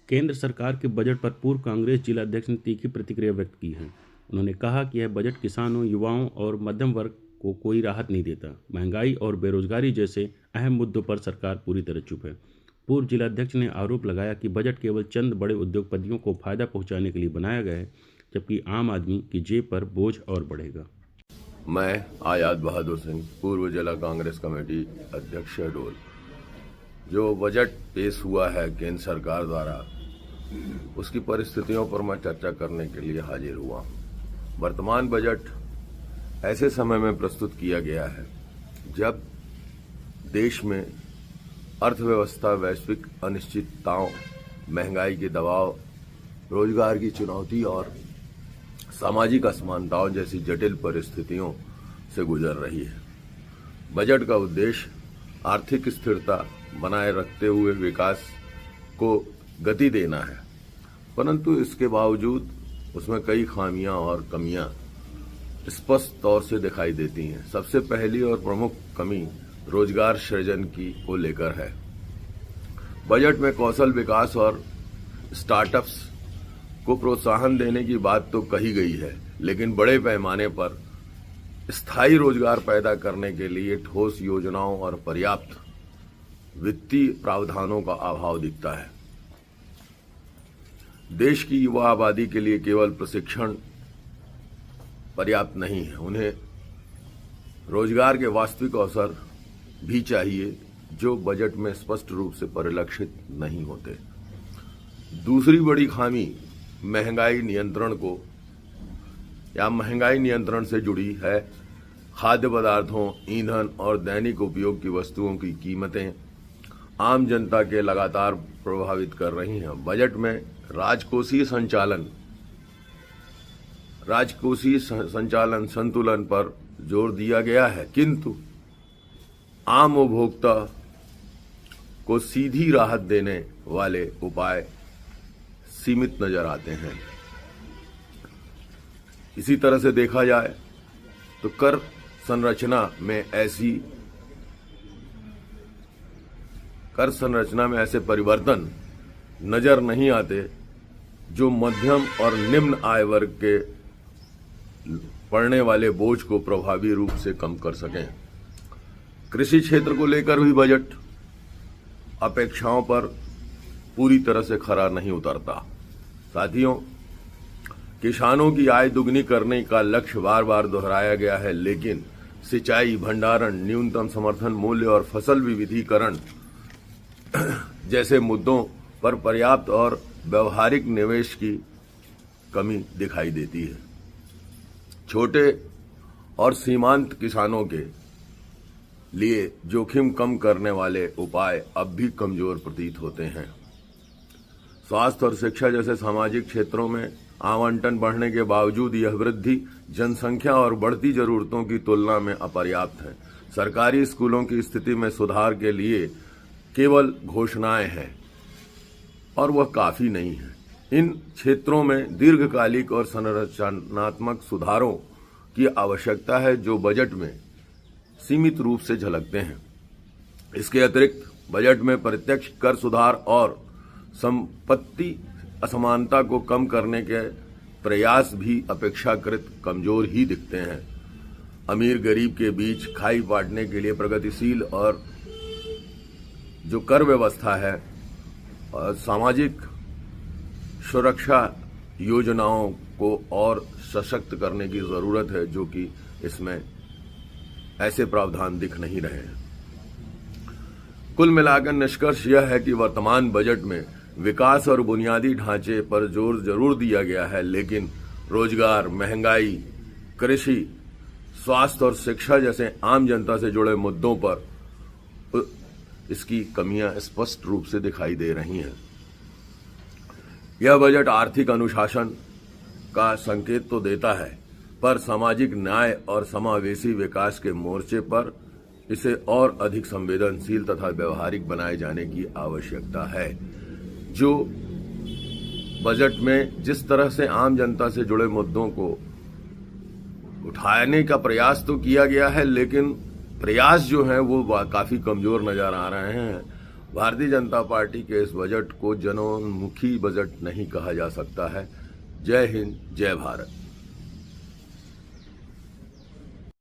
केंद्र सरकार के बजट पर पूर्व कांग्रेस जिला अध्यक्ष ने तीखी प्रतिक्रिया व्यक्त की है। उन्होंने कहा कि यह बजट किसानों, युवाओं और मध्यम वर्ग को कोई राहत नहीं देता। महंगाई और बेरोजगारी जैसे अहम मुद्दों पर सरकार पूरी तरह चुप है। पूर्व जिलाध्यक्ष ने आरोप लगाया कि बजट केवल चंद बड़े उद्योगपतियों को फायदा पहुंचाने के लिए बनाया गया है, जबकि आम आदमी की जेब पर बोझ और बढ़ेगा। मैं आयाद बहादुर सिंह, पूर्व जिला कांग्रेस कमेटी अध्यक्ष शहडोल। जो बजट पेश हुआ है केंद्र सरकार द्वारा, उसकी परिस्थितियों पर मैं चर्चा करने के लिए हाजिर हुआ। वर्तमान बजट ऐसे समय में प्रस्तुत किया गया है जब देश में अर्थव्यवस्था वैश्विक अनिश्चितताओं, महंगाई के दबाव, रोजगार की चुनौती और सामाजिक असमानताओं जैसी जटिल परिस्थितियों से गुजर रही है। बजट का उद्देश्य आर्थिक स्थिरता बनाए रखते हुए विकास को गति देना है, परंतु इसके बावजूद उसमें कई खामियां और कमियां स्पष्ट तौर से दिखाई देती हैं। सबसे पहली और प्रमुख कमी रोजगार सृजन की को लेकर है। बजट में कौशल विकास और स्टार्टअप्स को प्रोत्साहन देने की बात तो कही गई है, लेकिन बड़े पैमाने पर स्थायी रोजगार पैदा करने के लिए ठोस योजनाओं और पर्याप्त वित्तीय प्रावधानों का अभाव दिखता है। देश की युवा आबादी के लिए केवल प्रशिक्षण पर्याप्त नहीं है, उन्हें रोजगार के वास्तविक अवसर भी चाहिए, जो बजट में स्पष्ट रूप से परिलक्षित नहीं होते। दूसरी बड़ी खामी महंगाई नियंत्रण से जुड़ी है। खाद्य पदार्थों, ईंधन और दैनिक उपयोग की वस्तुओं की कीमतें आम जनता के लगातार प्रभावित कर रही हैं। बजट में राजकोषीय संचालन संतुलन पर जोर दिया गया है, किंतु आम उपभोक्ता को सीधी राहत देने वाले उपाय सीमित नजर आते हैं। इसी तरह से देखा जाए तो कर संरचना में ऐसे परिवर्तन नजर नहीं आते जो मध्यम और निम्न आय वर्ग के पड़ने वाले बोझ को प्रभावी रूप से कम कर सकें। कृषि क्षेत्र को लेकर भी बजट अपेक्षाओं पर पूरी तरह से खरा नहीं उतरता। साथियों, किसानों की आय दुगनी करने का लक्ष्य बार बार दोहराया गया है, लेकिन सिंचाई, भंडारण, न्यूनतम समर्थन मूल्य और फसल विविधीकरण जैसे मुद्दों पर पर्याप्त और व्यवहारिक निवेश की कमी दिखाई देती है। छोटे और सीमांत किसानों के लिए जोखिम कम करने वाले उपाय अब भी कमजोर प्रतीत होते हैं। स्वास्थ्य और शिक्षा जैसे सामाजिक क्षेत्रों में आवंटन बढ़ने के बावजूद यह वृद्धि जनसंख्या और बढ़ती जरूरतों की तुलना में अपर्याप्त है। सरकारी स्कूलों की स्थिति में सुधार के लिए केवल घोषणाएं हैं और वह काफी नहीं है। इन क्षेत्रों में दीर्घकालिक और संरचनात्मक सुधारों की आवश्यकता है, जो बजट में सीमित रूप से झलकते हैं। इसके अतिरिक्त बजट में प्रत्यक्ष कर सुधार और संपत्ति असमानता को कम करने के प्रयास भी अपेक्षाकृत कमजोर ही दिखते हैं। अमीर गरीब के बीच खाई बांटने के लिए प्रगतिशील और जो कर व्यवस्था है और सामाजिक सुरक्षा योजनाओं को और सशक्त करने की जरूरत है, जो कि इसमें ऐसे प्रावधान दिख नहीं रहे हैं। कुल मिलाकर निष्कर्ष यह है कि वर्तमान बजट में विकास और बुनियादी ढांचे पर जोर जरूर दिया गया है, लेकिन रोजगार, महंगाई, कृषि, स्वास्थ्य और शिक्षा जैसे आम जनता से जुड़े मुद्दों पर इसकी कमियां स्पष्ट रूप से दिखाई दे रही हैं। यह बजट आर्थिक अनुशासन का संकेत तो देता है, पर सामाजिक न्याय और समावेशी विकास के मोर्चे पर इसे और अधिक संवेदनशील तथा व्यवहारिक बनाए जाने की आवश्यकता है। जो बजट में जिस तरह से आम जनता से जुड़े मुद्दों को उठाने का प्रयास तो किया गया है, लेकिन प्रयास जो है वो काफी कमजोर नजर आ रहे हैं भारतीय जनता पार्टी के इस बजट को जनोन्मुखी बजट नहीं कहा जा सकता है। जय हिंद, जय भारत।